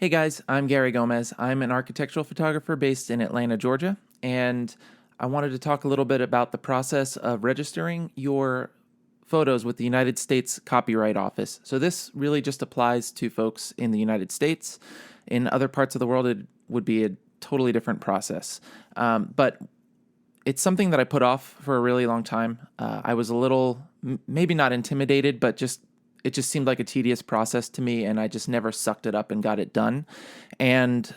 Hey guys, I'm Gary Gomez. I'm an architectural photographer based in Atlanta, Georgia, and I wanted to talk a little bit about the process of registering your photos with the United States Copyright Office. So this really just applies to folks in the United States. In other parts of the world, it would be a totally different process. But it's something that I put off for a really long time. I was a little, maybe not intimidated, but it just seemed like a tedious process to me, and I just never sucked it up and got it done. And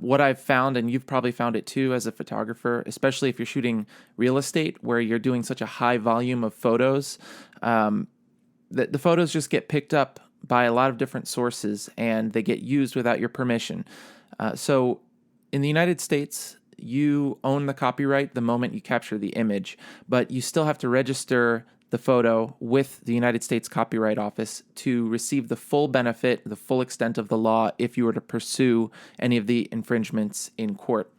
what I've found, and you've probably found it too as a photographer, especially if you're shooting real estate where you're doing such a high volume of photos, the photos just get picked up by a lot of different sources and they get used without your permission. So in the United States, you own the copyright the moment you capture the image, but you still have to register the photo with the United States Copyright Office to receive the full benefit, the full extent of the law if you were to pursue any of the infringements in court.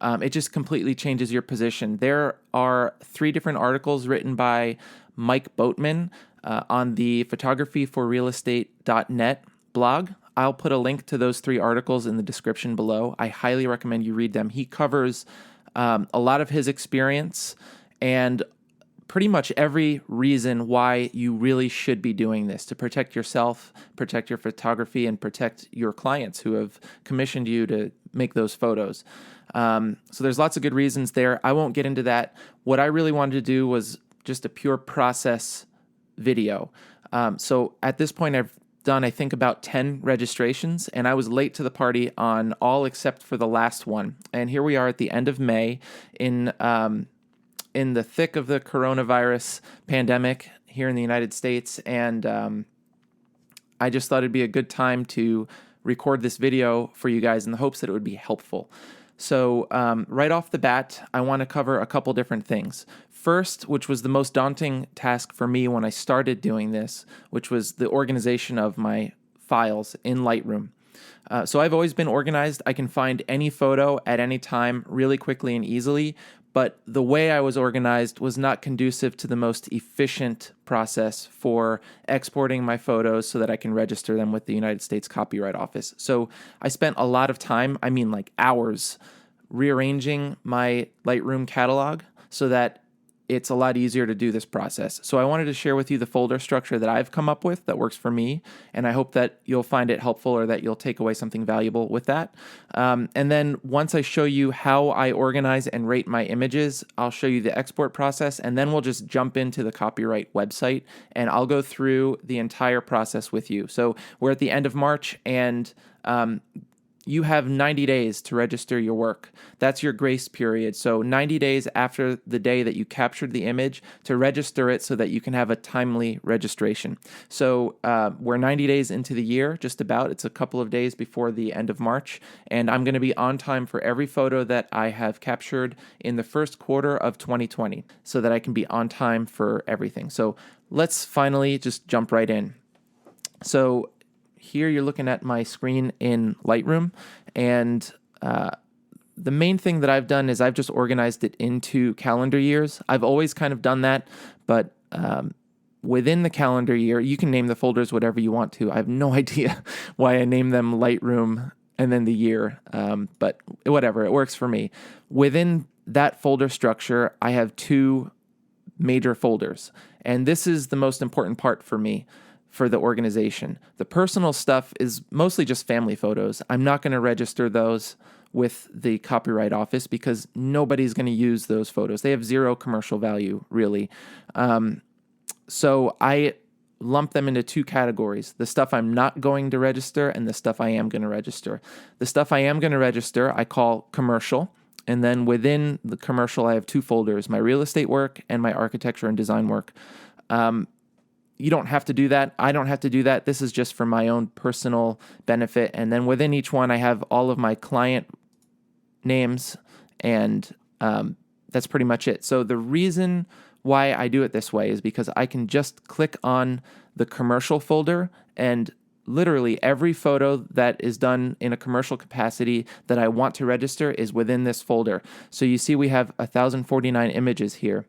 It just completely changes your position. There are 3 different articles written by Mike Boatman on the photographyforrealestate.net blog. I'll put a link to those 3 articles in the description below. I highly recommend you read them. He covers a lot of his experience and pretty much every reason why you really should be doing this to protect yourself, protect your photography, and protect your clients who have commissioned you to make those photos. So there's lots of good reasons there. I won't get into that. What I really wanted to do was just a pure process video. So at this point, I've done, I think, about 10 registrations, and I was late to the party on all except for the last one. And here we are at the end of May in the thick of the coronavirus pandemic here in the United States, and I just thought it'd be a good time to record this video for you guys in the hopes that it would be helpful. So right off the bat, I want to cover a couple different things. First, which was the most daunting task for me when I started doing this, which was the organization of my files in Lightroom. So I've always been organized. I can find any photo at any time really quickly and easily, but the way I was organized was not conducive to the most efficient process for exporting my photos so that I can register them with the United States Copyright Office. So I spent a lot of time, I mean like hours, rearranging my Lightroom catalog so that it's a lot easier to do this process. So I wanted to share with you the folder structure that I've come up with that works for me, and I hope that you'll find it helpful or that you'll take away something valuable with that. And then once I show you how I organize and rate my images, I'll show you the export process, and then we'll just jump into the copyright website, and I'll go through the entire process with you. So we're at the end of March, and you have 90 days to register your work. That's your grace period. So 90 days after the day that you captured the image to register it so that you can have a timely registration. So we're 90 days into the year, just about. It's a couple of days before the end of March, and I'm going to be on time for every photo that I have captured in the first quarter of 2020 so that I can be on time for everything. So let's finally just jump right in. So here you're looking at my screen in Lightroom, and the main thing that I've done is I've just organized it into calendar years. I've always kind of done that, but within the calendar year, you can name the folders whatever you want to. I have no idea why I named them Lightroom and then the year, but whatever, it works for me. Within that folder structure, I have 2 major folders, and this is the most important part for me for the organization. The personal stuff is mostly just family photos. I'm not going to register those with the Copyright Office because nobody's going to use those photos. They have 0 commercial value, really. So I lump them into 2 categories: the stuff I'm not going to register and the stuff I am going to register. The stuff I am going to register I call commercial, and then within the commercial I have 2 folders: my real estate work and my architecture and design work. You don't have to do that. I don't have to do that. This is just for my own personal benefit. And then within each one, I have all of my client names, and that's pretty much it. So the reason why I do it this way is because I can just click on the commercial folder, and literally every photo that is done in a commercial capacity that I want to register is within this folder. So you see we have 1,049 images here.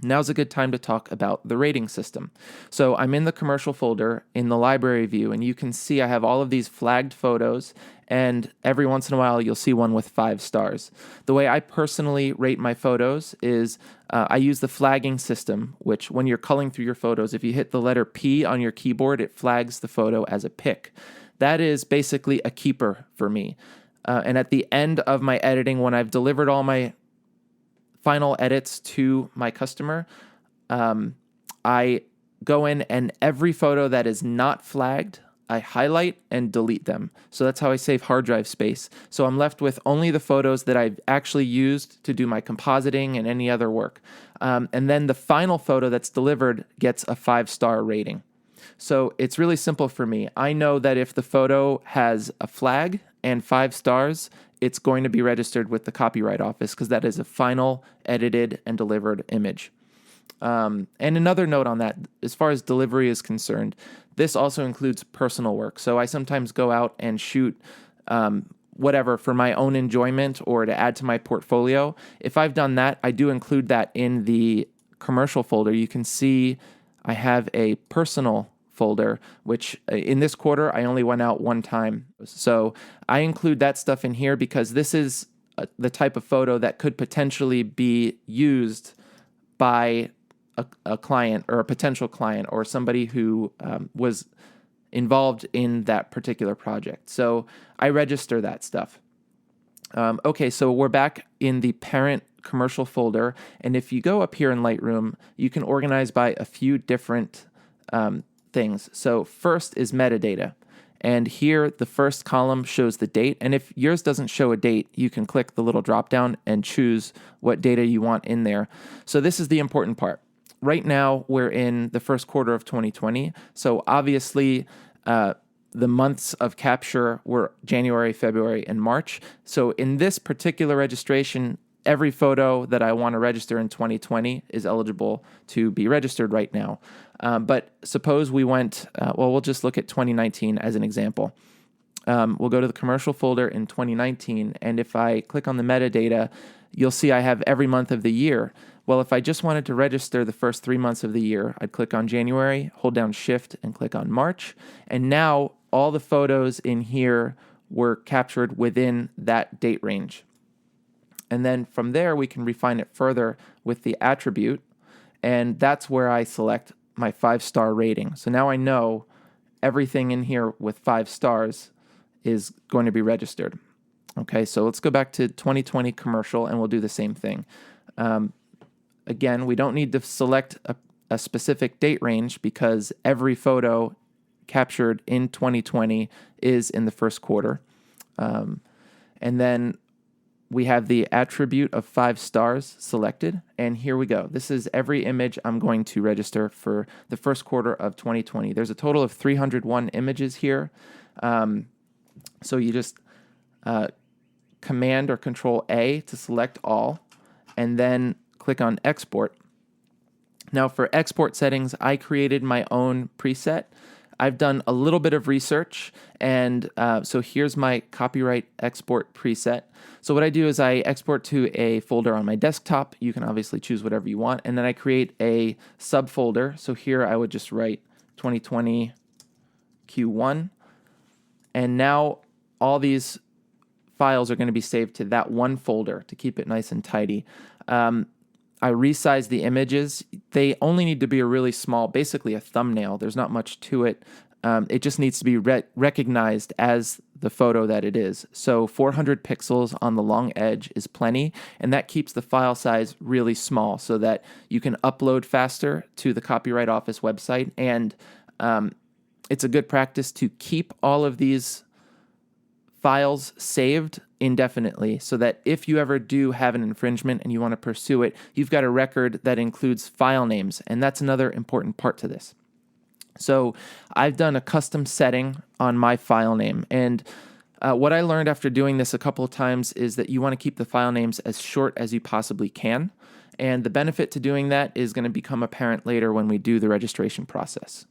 Now's a good time to talk about the rating system. So I'm in the commercial folder in the library view, and you can see I have all of these flagged photos, and every once in a while you'll see one with 5 stars. The way I personally rate my photos is I use the flagging system, which when you're culling through your photos, if you hit the letter P on your keyboard, it flags the photo as a pick. That is basically a keeper for me. And at the end of my editing, when I've delivered all my final edits to my customer, I go in and every photo that is not flagged, I highlight and delete them. So that's how I save hard drive space. So I'm left with only the photos that I've actually used to do my compositing and any other work. And then the final photo that's delivered gets a 5-star rating. So it's really simple for me. I know that if the photo has a flag and 5 stars, it's going to be registered with the Copyright Office because that is a final edited and delivered image. And another note on that, as far as delivery is concerned, this also includes personal work. So I sometimes go out and shoot whatever for my own enjoyment or to add to my portfolio. If I've done that, I do include that in the commercial folder. You can see I have a personal folder, which in this quarter, I only went out one time. So I include that stuff in here because this is the type of photo that could potentially be used by a client or a potential client or somebody who was involved in that particular project. So I register that stuff. Okay, so we're back in the parent commercial folder. And if you go up here in Lightroom, you can organize by a few different things. So first is metadata. And here the first column shows the date. And if yours doesn't show a date, you can click the little drop down and choose what data you want in there. So this is the important part. Right now, we're in the first quarter of 2020. So obviously, the months of capture were January, February, and March. So in this particular registration, every photo that I want to register in 2020 is eligible to be registered right now. But suppose we went, we'll just look at 2019 as an example. We'll go to the commercial folder in 2019, and if I click on the metadata, you'll see I have every month of the year. Well, if I just wanted to register the first 3 months of the year, I'd click on January, hold down Shift, and click on March. And now all the photos in here were captured within that date range. And then from there, we can refine it further with the attribute. And that's where I select my 5-star rating. So now I know everything in here with 5 stars is going to be registered. Okay, so let's go back to 2020 commercial and we'll do the same thing. Again, we don't need to select a specific date range because every photo captured in 2020 is in the first quarter. And then we have the attribute of 5 stars selected, and here we go. This is every image I'm going to register for the first quarter of 2020. There's a total of 301 images here. So you just Command or Control A to select all, and then click on Export. Now for export settings, I created my own preset. I've done a little bit of research, and so here's my copyright export preset. So what I do is I export to a folder on my desktop. You can obviously choose whatever you want, and then I create a subfolder. So here I would just write 2020 Q1, and now all these files are going to be saved to that one folder to keep it nice and tidy. I resize the images. They only need to be a really small, basically a thumbnail. There's not much to it. It just needs to be recognized as the photo that it is. So 400 pixels on the long edge is plenty, and that keeps the file size really small so that you can upload faster to the Copyright Office website. And it's a good practice to keep all of these files saved indefinitely so that if you ever do have an infringement and you want to pursue it, you've got a record that includes file names, and that's another important part to this. So I've done a custom setting on my file name, and what I learned after doing this a couple of times is that you want to keep the file names as short as you possibly can, and the benefit to doing that is going to become apparent later when we do the registration process.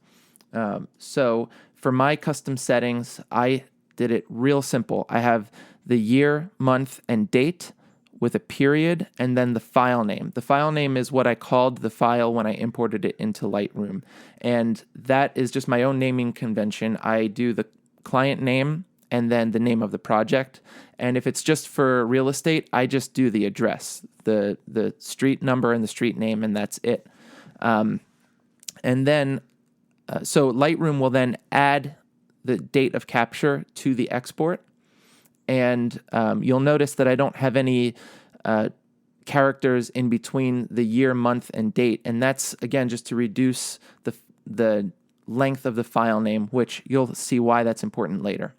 So for my custom settings, I did it real simple. I have the year, month, and date with a period and then the file name. The file name is what I called the file when I imported it into Lightroom. And that is just my own naming convention. I do the client name and then the name of the project. And if it's just for real estate, I just do the address, the street number and the street name, and that's it. And then, so Lightroom will then add the date of capture to the export. And you'll notice that I don't have any characters in between the year, month, and date. And that's, again, just to reduce the length of the file name, which you'll see why that's important later.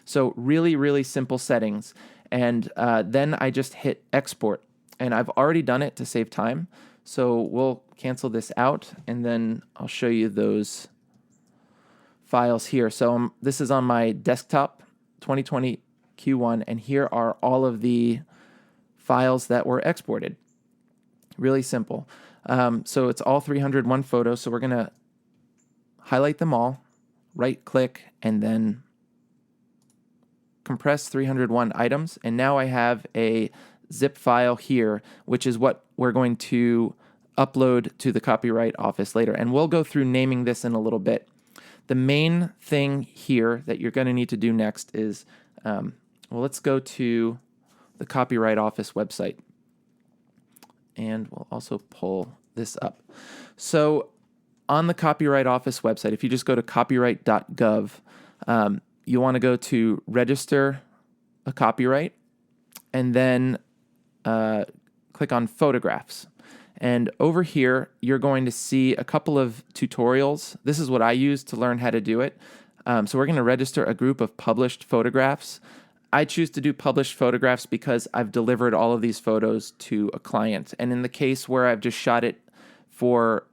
So really, really simple settings. And then I just hit export. And I've already done it to save time. So we'll cancel this out, and then I'll show you those files here. So this is on my desktop, 2020 Q1, and here are all of the files that were exported. Really simple. So it's all 301 photos. So we're going to highlight them all, right click, and then compress 301 items. And now I have a zip file here, which is what we're going to upload to the Copyright Office later. And we'll go through naming this in a little bit. The main thing here that you're going to need to do next is, well, let's go to the Copyright Office website. And we'll also pull this up. So on the Copyright Office website, if you just go to copyright.gov, you want to go to register a copyright, and then click on photographs. And over here, you're going to see a couple of tutorials. This is what I use to learn how to do it. So we're going to register a group of published photographs. I choose to do published photographs because I've delivered all of these photos to a client. And in the case where I've just shot it for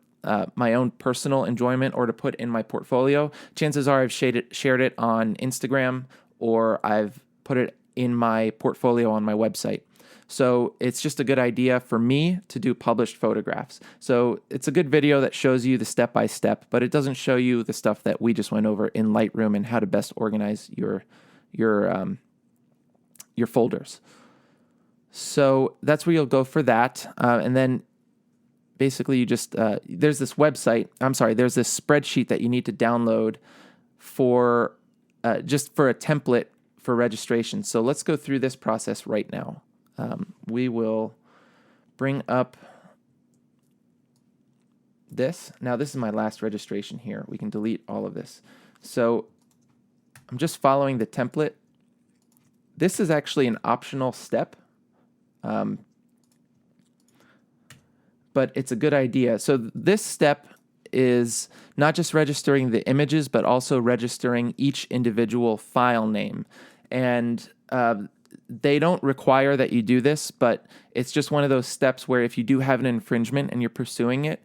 my own personal enjoyment or to put in my portfolio, chances are I've shared it on Instagram, or I've put it in my portfolio on my website. So it's just a good idea for me to do published photographs. So it's a good video that shows you the step-by-step, but it doesn't show you the stuff that we just went over in Lightroom and how to best organize your folders. So that's where you'll go for that. And then basically you just, there's this there's this spreadsheet that you need to download for, just for a template for registration. So let's go through this process right now. We will bring up this. Now this is my last registration here. We can delete all of this. So I'm just following the template. This is actually an optional step, but it's a good idea. So this step is not just registering the images, but also registering each individual file name. And they don't require that you do this, but it's just one of those steps where if you do have an infringement and you're pursuing it,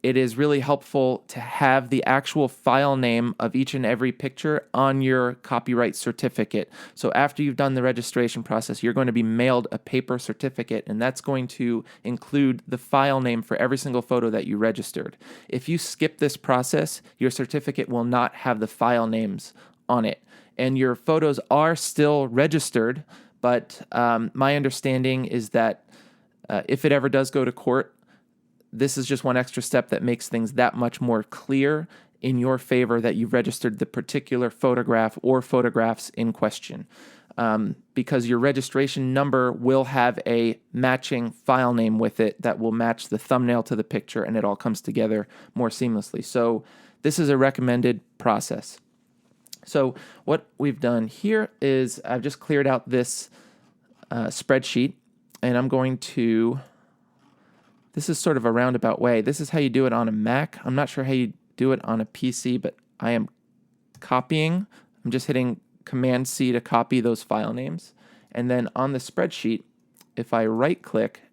it is really helpful to have the actual file name of each and every picture on your copyright certificate. So after you've done the registration process, you're going to be mailed a paper certificate, and that's going to include the file name for every single photo that you registered. If you skip this process, your certificate will not have the file names on it. And your photos are still registered, but my understanding is that if it ever does go to court, this is just one extra step that makes things that much more clear in your favor that you've registered the particular photograph or photographs in question. Because your registration number will have a matching file name with it that will match the thumbnail to the picture, and it all comes together more seamlessly. So this is a recommended process. So what we've done here is I've just cleared out this spreadsheet, and I'm going to, this is sort of a roundabout way. This is how you do it on a Mac. I'm not sure how you do it on a PC, but I am copying. I'm just hitting Command-C to copy those file names. And then on the spreadsheet, if I right-click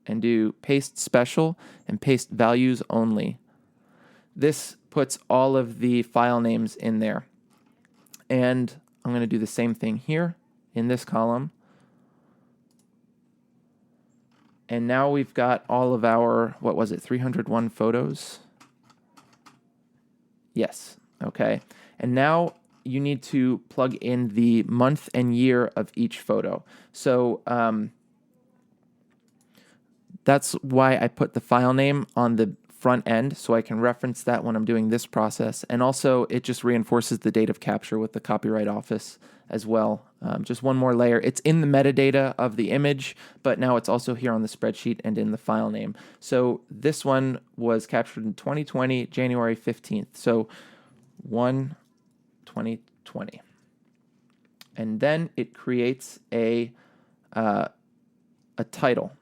and do Paste Special and Paste Values Only, this puts all of the file names in there. And I'm going to do the same thing here in this column. And now we've got all of our, 301 photos? Yes, okay. And now you need to plug in the month and year of each photo. So that's why I put the file name on the front end, so I can reference that when I'm doing this process. And also, it just reinforces the date of capture with the Copyright Office as well. Just one more layer. It's in the metadata of the image, but now it's also here on the spreadsheet and in the file name. So this one was captured in 2020, January 15th. So 1/2020. And then it creates a title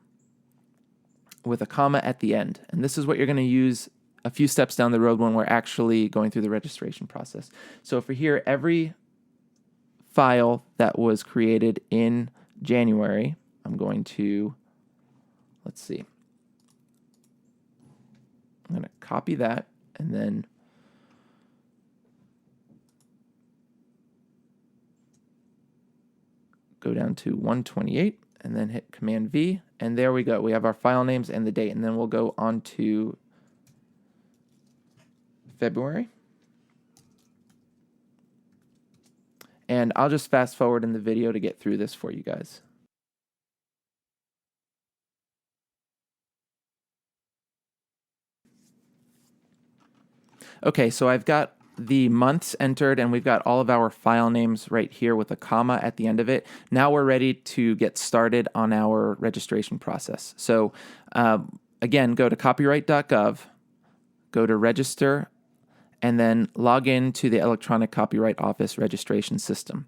with a comma at the end. And this is what you're going to use a few steps down the road when we're actually going through the registration process. So for here, every file that was created in January, I'm going to, let's see, I'm going to copy that and then go down to 128 and then hit Command V, and there we go. We have our file names and the date, and then we'll go on to February. And I'll just fast forward in the video to get through this for you guys. Okay, so I've got the months entered, and we've got all of our file names right here with a comma at the end of it. Now we're ready to get started on our registration process. So again, go to copyright.gov, go to register, and then log in to the Electronic Copyright Office registration system.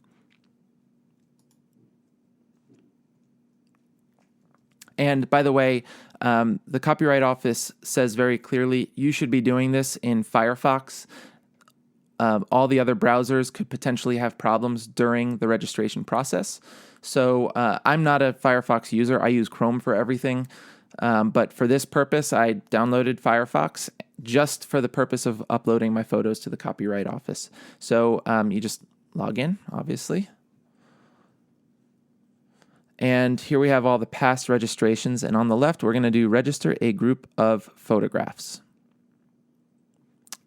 And by the way, the Copyright Office says very clearly you should be doing this in Firefox. All the other browsers could potentially have problems during the registration process. So I'm not a Firefox user. I use Chrome for everything. But for this purpose, I downloaded Firefox just for the purpose of uploading my photos to the Copyright Office. So you just log in, obviously. And here we have all the past registrations. And on the left, we're going to do register a group of photographs.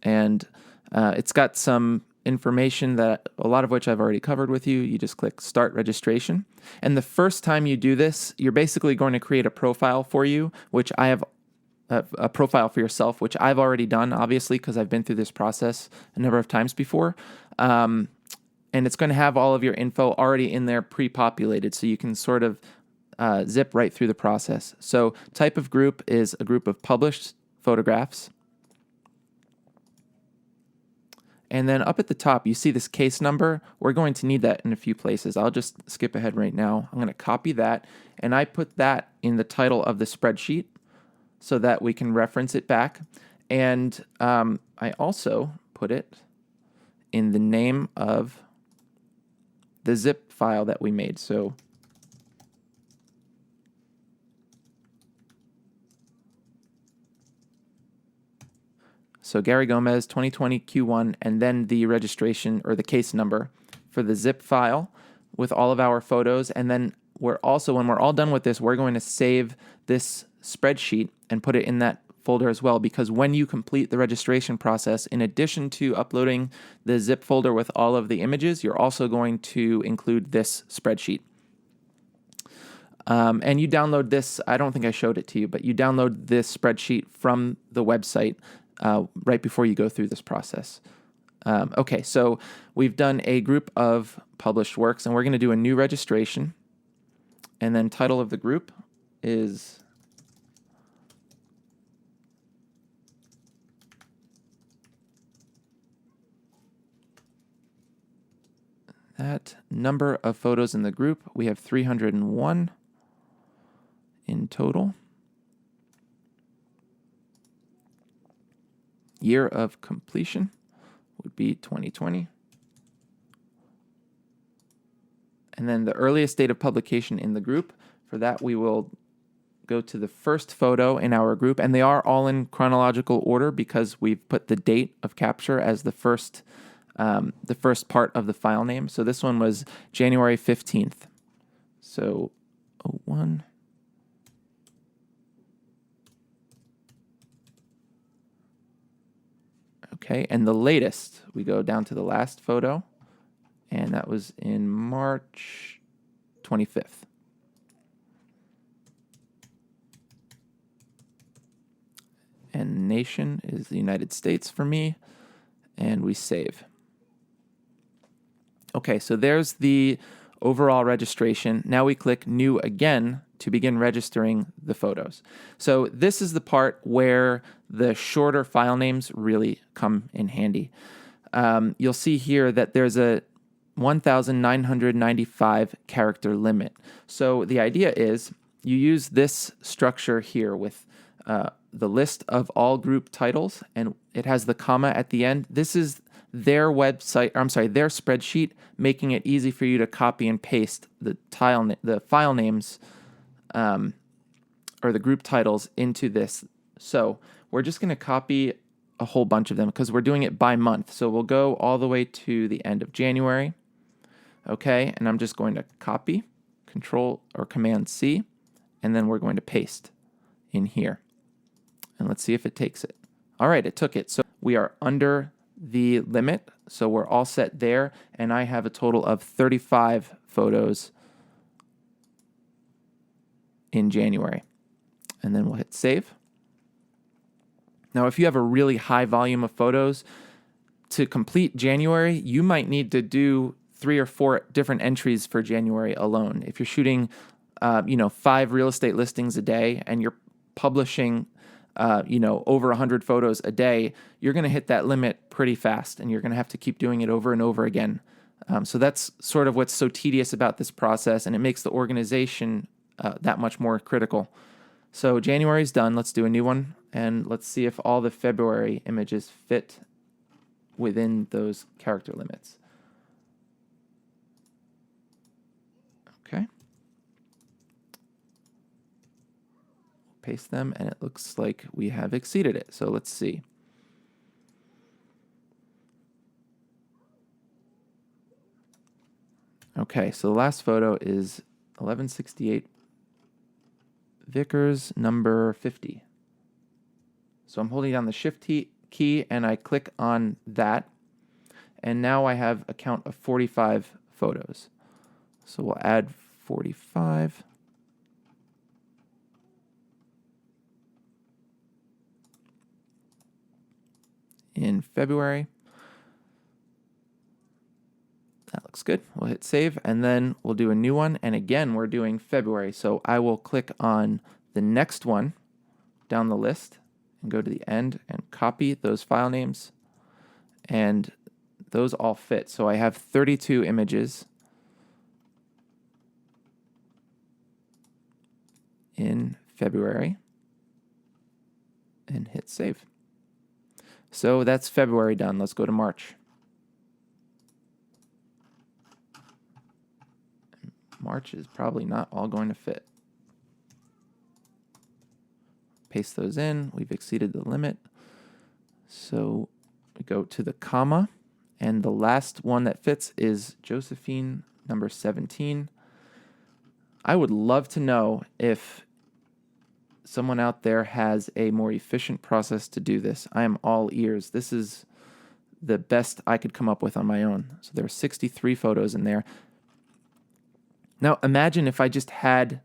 And it's got some information that a lot of which I've already covered with you. You just click Start Registration. And the first time you do this, you're basically going to create a profile for you, which I have a profile for yourself, which I've already done, obviously, because I've been through this process a number of times before. And it's going to have all of your info already in there pre-populated, so you can sort of zip right through the process. So type of group is a group of published photographs. And then up at the top, you see this case number. We're going to need that in a few places. I'll just skip ahead right now. I'm going to copy that, and I put that in the title of the spreadsheet so that we can reference it back. And I also put it in the name of the zip file that we made. So Gary Gomez 2020 Q1, and then the registration or the case number for the zip file with all of our photos. And then we're also, when we're all done with this, we're going to save this spreadsheet and put it in that folder as well, because when you complete the registration process, in addition to uploading the zip folder with all of the images, you're also going to include this spreadsheet. And you download this, I don't think I showed it to you, but you download this spreadsheet from the website right before you go through this process. Okay, so we've done a group of published works, and we're going to do a new registration. And then title of the group is that number of photos in the group. We have 301 in total. Year of completion would be 2020. And then the earliest date of publication in the group, for that we will go to the first photo in our group, and they are all in chronological order because we've put the date of capture as the first part of the file name. So this one was January 15th. So 01. Okay, and the latest, we go down to the last photo, and that was in March 25th. and nation is the United States for me, and we save. Okay, so there's the overall registration. Now we click New again to begin registering the photos. So this is the part where the shorter file names really come in handy. You'll see here that there's a 1,995 character limit. So the idea is you use this structure here with the list of all group titles, and it has the comma at the end. This is their website, their spreadsheet, making it easy for you to copy and paste the file names or the group titles into this. So we're just going to copy a whole bunch of them because we're doing it by month. So we'll go all the way to the end of January. Okay, and I'm just going to copy, Control or Command C, and then we're going to paste in here. And let's see if it takes it. All right, it took it. So we are under the limit, so we're all set there, and I have a total of 35 photos in January. And then we'll hit save. Now, if you have a really high volume of photos, to complete January, you might need to do 3 or 4 different entries for January alone. If you're shooting, 5 real estate listings a day and you're publishing, over 100 photos a day, you're going to hit that limit pretty fast, and you're going to have to keep doing it over and over again. So that's sort of what's so tedious about this process, and it makes the organization that much more critical. So January's done. Let's do a new one, and let's see if all the February images fit within those character limits. Okay. Paste them, and it looks like we have exceeded it. So let's see. Okay, so the last photo is 1168 Vickers number 50. So I'm holding down the Shift key and I click on that, and now I have a count of 45 photos. So we'll add 45. In February. That looks good. We'll hit save, and then we'll do a new one, and again we're doing February. So I will click on the next one down the list and go to the end and copy those file names, and those all fit. So I have 32 images in February, and hit save. So that's February done. Let's go to March. March is probably not all going to fit. Paste those in. We've exceeded the limit. So we go to the comma, and the last one that fits is Josephine number 17. I would love to know if someone out there has a more efficient process to do this. I am all ears. This is the best I could come up with on my own. So there are 63 photos in there. Now imagine if I just had,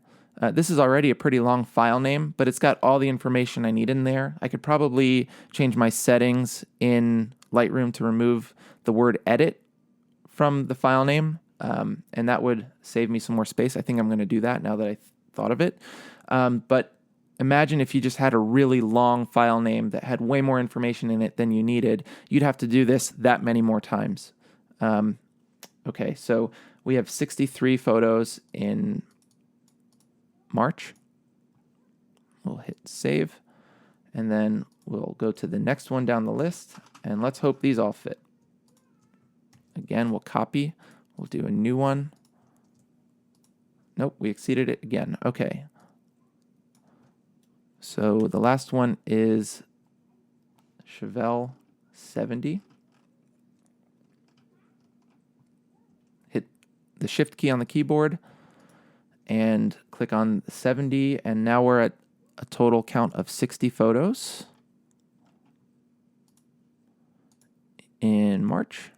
this is already a pretty long file name, but it's got all the information I need in there. I could probably change my settings in Lightroom to remove the word edit from the file name, and that would save me some more space. I think I'm going to do that now that I thought of it. But imagine if you just had a really long file name that had way more information in it than you needed. You'd have to do this that many more times. Okay, so we have 63 photos in March. We'll hit save, and then we'll go to the next one down the list, and let's hope these all fit. Again, we'll copy. We'll do a new one. Nope, we exceeded it again. Okay. So the last one is Chevelle 70. Hit the Shift key on the keyboard and click on 70, and now we're at a total count of 60 photos in March,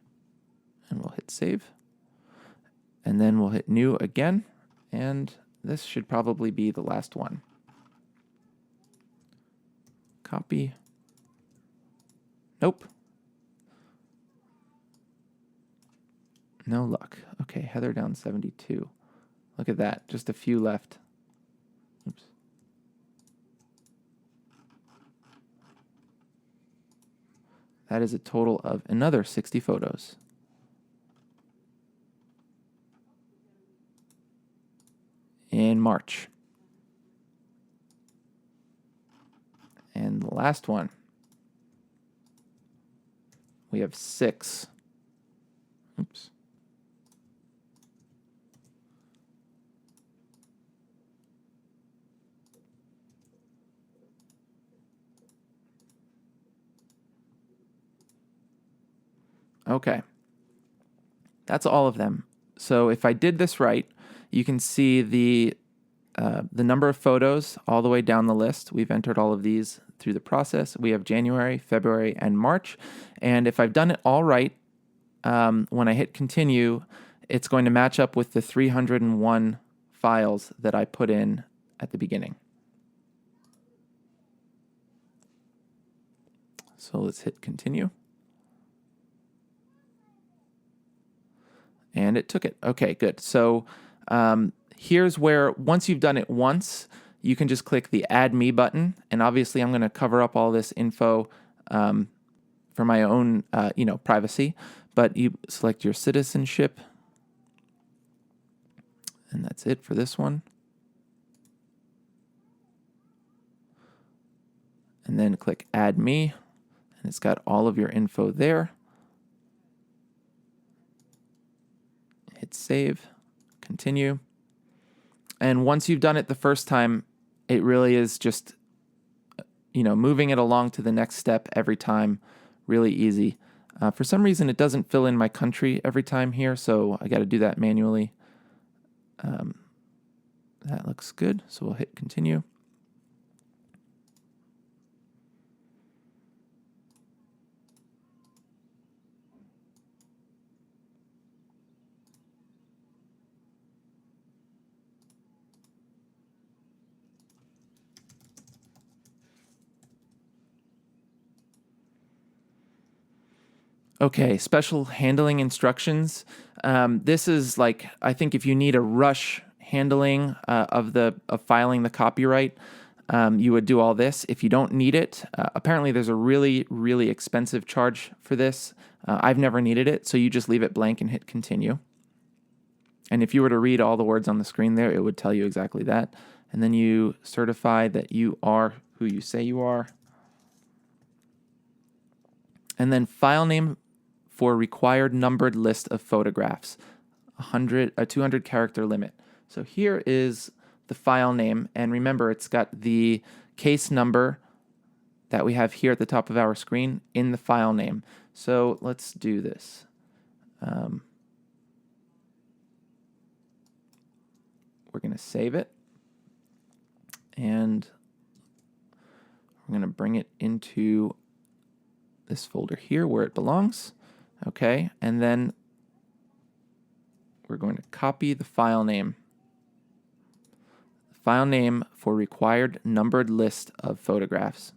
and we'll hit save, and then we'll hit new again, and this should probably be the last one. Copy, Nope. No luck. Okay, Heather down 72. Look at that. Just a few left. Oops. That is a total of another 60 photos. In March. And the last one. We have 6. Oops. Okay. That's all of them. So if I did this right, you can see the number of photos all the way down the list. We've entered all of these through the process. We have January, February, and March. And if I've done it all right, when I hit continue, it's going to match up with the 301 files that I put in at the beginning. So let's hit continue. And it took it. Okay, good. So here's where, once you've done it once, you can just click the Add Me button. And obviously, I'm going to cover up all this info for my own, privacy. But you select your citizenship. And that's it for this one. And then click Add Me. And it's got all of your info there. Hit Save. Continue. And once you've done it the first time, it really is just, moving it along to the next step every time. Really easy. For some reason, it doesn't fill in my country every time here, so I got to do that manually. That looks good, so we'll hit continue. Okay, special handling instructions. This is like, I think if you need a rush handling of filing the copyright, you would do all this. If you don't need it, apparently there's a really, really expensive charge for this. I've never needed it, so you just leave it blank and hit continue. And if you were to read all the words on the screen there, it would tell you exactly that. And then you certify that you are who you say you are. And then file name for required numbered list of photographs, a 200 character limit. So here is the file name, and remember it's got the case number that we have here at the top of our screen in the file name. So let's do this. We're going to save it, and we're going to bring it into this folder here where it belongs. Okay, and then we're going to copy the file name. File name for required numbered list of photographs.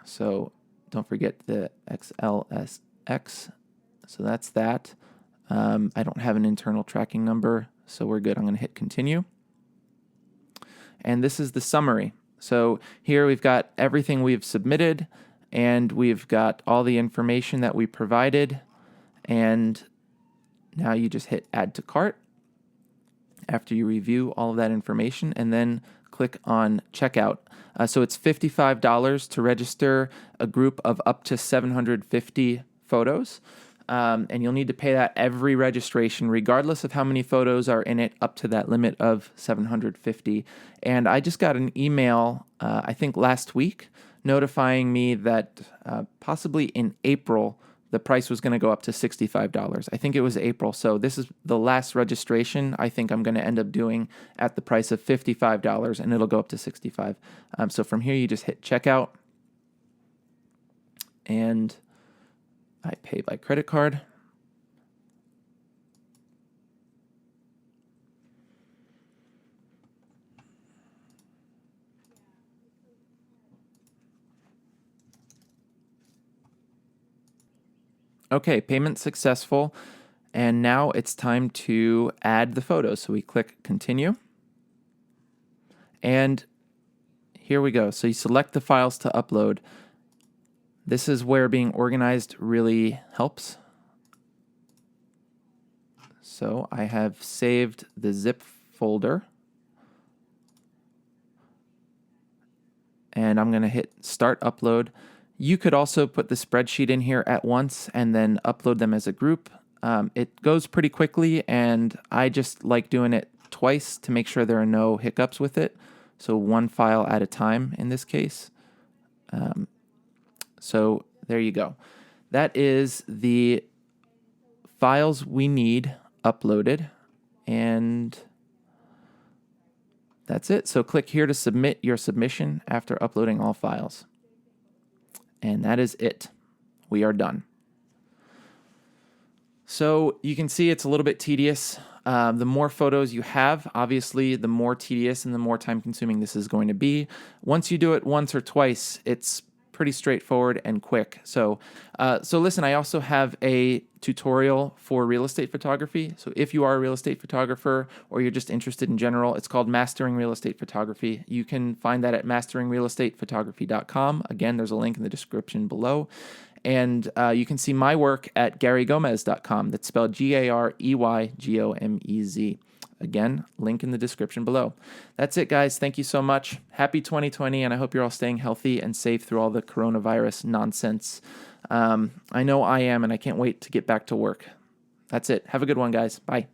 So don't forget the XLSX. So that's that. I don't have an internal tracking number, so we're good. I'm going to hit continue. And this is the summary. So here we've got everything we've submitted, and we've got all the information that we provided. And now you just hit add to cart after you review all of that information, and then click on checkout. So it's $55 to register a group of up to 750 photos. And you'll need to pay that every registration, regardless of how many photos are in it, up to that limit of 750. And I just got an email, I think last week, notifying me that possibly in April, the price was going to go up to $65. I think it was April. So this is the last registration I think I'm going to end up doing at the price of $55, and it'll go up to $65. So from here, you just hit checkout, and I pay by credit card. Okay, payment successful. And now it's time to add the photos. So we click continue. And here we go. So you select the files to upload. This is where being organized really helps. So I have saved the zip folder. And I'm going to hit start upload. You could also put the spreadsheet in here at once and then upload them as a group. It goes pretty quickly, and I just like doing it twice to make sure there are no hiccups with it. So one file at a time in this case. So there you go. That is the files we need uploaded, and that's it. So click here to submit your submission after uploading all files. And that is it. We are done. So you can see it's a little bit tedious. The more photos you have, obviously, the more tedious and the more time consuming this is going to be. Once you do it once or twice, it's pretty straightforward and quick. So listen, I also have a tutorial for real estate photography. So if you are a real estate photographer or you're just interested in general, it's called Mastering Real Estate Photography. You can find that at masteringrealestatephotography.com. Again, there's a link in the description below. And you can see my work at GaryGomez.com. That's spelled GaryGomez. Again, link in the description below. That's it, guys. Thank you so much. Happy 2020, and I hope you're all staying healthy and safe through all the coronavirus nonsense. I know I am, and I can't wait to get back to work. That's it. Have a good one, guys. Bye.